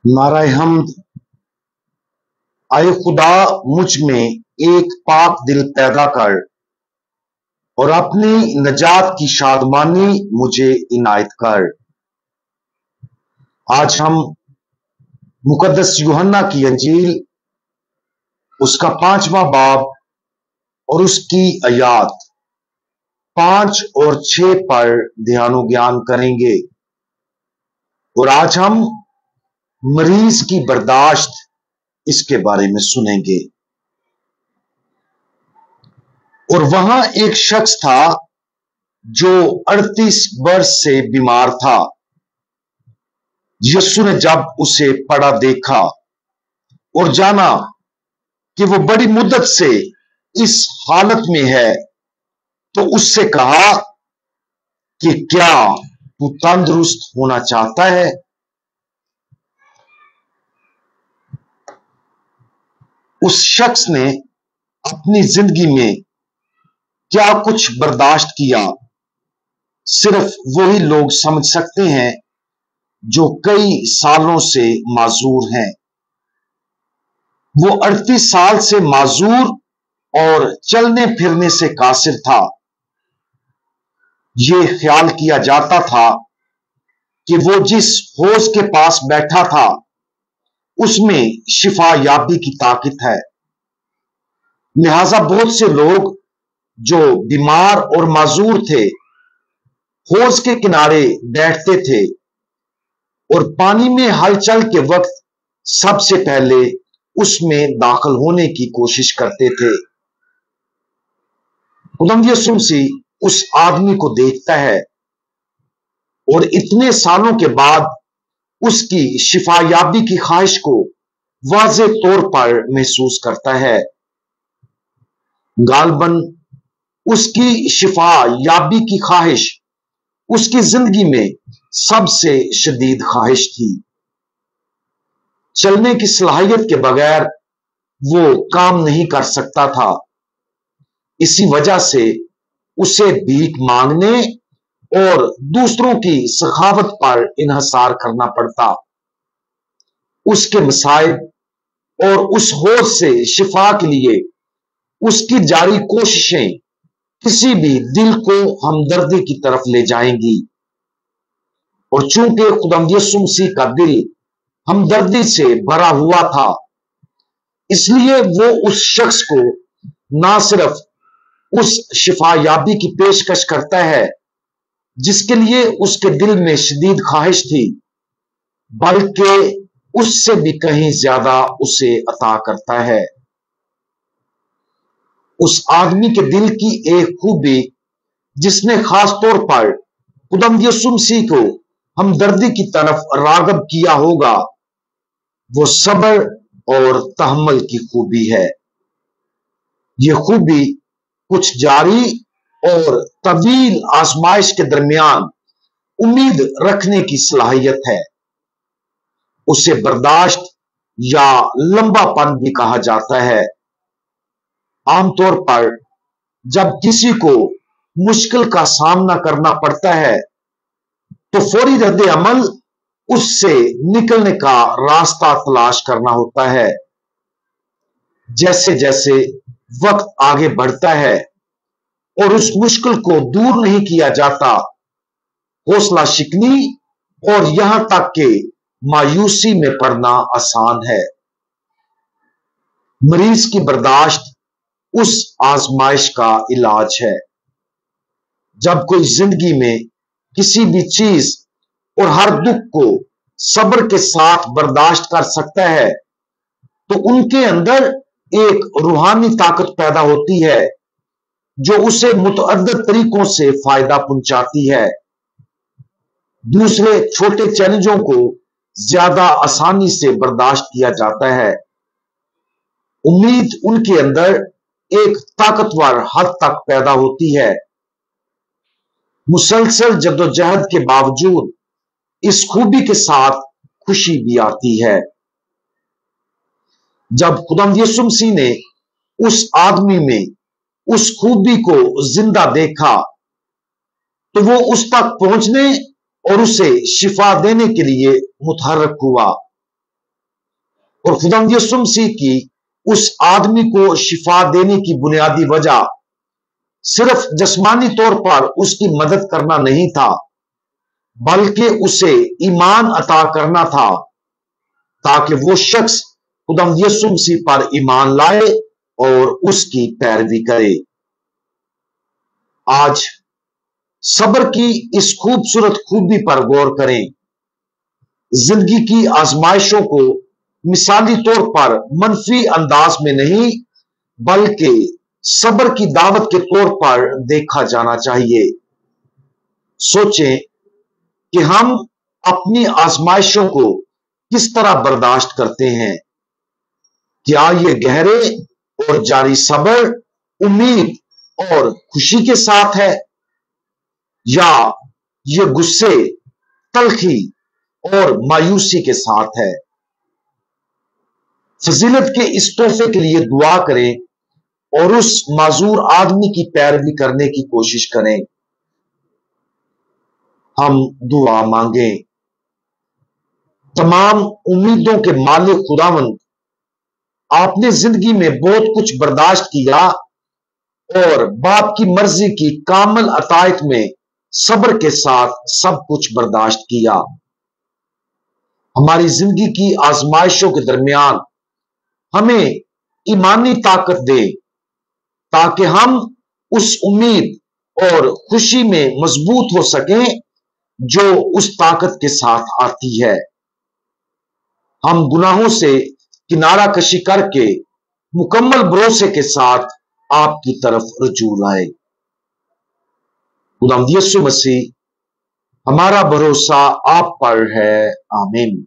नाराए हम्द। आए खुदा, मुझ में एक पाक दिल पैदा कर और अपनी नजात की शादमानी मुझे इनायत कर। आज हम मुकद्दस यूहन्ना की अंजील, उसका 5वां बाब और उसकी आयात 5 और 6 पर ध्यानो ज्ञान करेंगे। और आज हम मरीज की बर्दाश्त इसके बारे में सुनेंगे। और वहां एक शख्स था जो 38 वर्ष से बीमार था। यीशु ने जब उसे पड़ा देखा और जाना कि वो बड़ी मुद्दत से इस हालत में है, तो उससे कहा कि क्या तू तंदुरुस्त होना चाहता है? उस शख्स ने अपनी जिंदगी में क्या कुछ बर्दाश्त किया, सिर्फ वही लोग समझ सकते हैं जो कई सालों से माजूर हैं। वो 38 साल से माजूर और चलने फिरने से कासिर था। ये ख्याल किया जाता था कि वो जिस हौज के पास बैठा था उसमें शिफा याबी की ताकत है। लिहाजा बहुत से लोग जो बीमार और माजूर थे हौज के किनारे बैठते थे और पानी में हलचल के वक्त सबसे पहले उसमें दाखिल होने की कोशिश करते थे। खुदावंद यीशु मसीह उस आदमी को देखता है और इतने सालों के बाद उसकी शिफायाबी की ख्वाहिश को वाज़े तौर पर महसूस करता है। गालबन उसकी शिफा याबी की ख्वाहिश उसकी जिंदगी में सबसे शदीद ख्वाहिश थी। चलने की सलाहियत के बगैर वो काम नहीं कर सकता था। इसी वजह से उसे भीख मांगने और दूसरों की सखावत पर इन्हसार करना पड़ता। उसके मसाइब और उस हौज से शिफा के लिए उसकी जारी कोशिशें किसी भी दिल को हमदर्दी की तरफ ले जाएंगी। और चूंकि खुदावंद यीशु मसीह का दिल हमदर्दी से भरा हुआ था, इसलिए वो उस शख्स को ना सिर्फ उस शिफा याबी की पेशकश करता है जिसके लिए उसके दिल में शदीद ख्वाहिश थी, बल्कि उससे भी कहीं ज्यादा उसे अता करता है। उस आदमी के दिल की एक खूबी जिसने खास तौर पर खुदावंद यीशु मसीह को हमदर्दी की तरफ रागब किया होगा, वो सब्र और तहम्मुल की खूबी है। ये खूबी कुछ जारी और तवील आजमाइश के दरमियान उम्मीद रखने की सलाहियत है। उसे बर्दाश्त या लंबापन भी कहा जाता है। आमतौर पर जब किसी को मुश्किल का सामना करना पड़ता है तो फौरी रद्द अमल उससे निकलने का रास्ता तलाश करना होता है। जैसे जैसे वक्त आगे बढ़ता है और उस मुश्किल को दूर नहीं किया जाता, हौसला शिकनी और यहां तक कि मायूसी में पड़ना आसान है। मरीज की बर्दाश्त उस आजमाइश का इलाज है। जब कोई जिंदगी में किसी भी चीज और हर दुख को सब्र के साथ बर्दाश्त कर सकता है, तो उनके अंदर एक रूहानी ताकत पैदा होती है जो उसे मुतअद्दिद तरीकों से फायदा पहुंचाती है। दूसरे छोटे चैलेंजों को ज्यादा आसानी से बर्दाश्त किया जाता है। उम्मीद उनके अंदर एक ताकतवर हद तक पैदा होती है। मुसलसल जद्दोजहद के बावजूद इस खूबी के साथ खुशी भी आती है। जब खुदावंद यीशु मसीह ने उस आदमी में उस खूबी को जिंदा देखा, तो वो उस तक पहुंचने और उसे शिफा देने के लिए मुतहर्रिक हुआ। और खुदावंद यीशु मसीह की उस आदमी को शिफा देने की बुनियादी वजह सिर्फ जिस्मानी तौर पर उसकी मदद करना नहीं था, बल्कि उसे ईमान अता करना था, ताकि वो शख्स खुदावंद यीशु मसीह पर ईमान लाए और उसकी पैरवी करे। आज सब्र की इस खूबसूरत खूबी पर गौर करें। जिंदगी की आजमाइशों को मिसाली तौर पर मनफी अंदाज में नहीं, बल्कि सब्र की दावत के तौर पर देखा जाना चाहिए। सोचें कि हम अपनी आजमाइशों को किस तरह बर्दाश्त करते हैं। क्या ये गहरे और जारी सब्र, उम्मीद और खुशी के साथ है, या ये गुस्से, तलखी और मायूसी के साथ है? फजीलत के इस तोहफे के लिए दुआ करें और उस माजूर आदमी की पैरवी करने की कोशिश करें। हम दुआ मांगे। तमाम उम्मीदों के मालिक खुदावंद, आपने जिंदगी में बहुत कुछ बर्दाश्त किया और बाप की मर्जी की कामल अतायत में सब्र के साथ सब कुछ बर्दाश्त किया। हमारी जिंदगी की आजमाइशों के दरमियान हमें ईमानी ताकत दे, ताकि हम उस उम्मीद और खुशी में मजबूत हो सकें जो उस ताकत के साथ आती है। हम गुनाहों से किनारा कशी करके मुकम्मल भरोसे के साथ आपकी तरफ रुजू लाए। खुदावंद यीशु मसीह, हमारा भरोसा आप पर है। आमीन।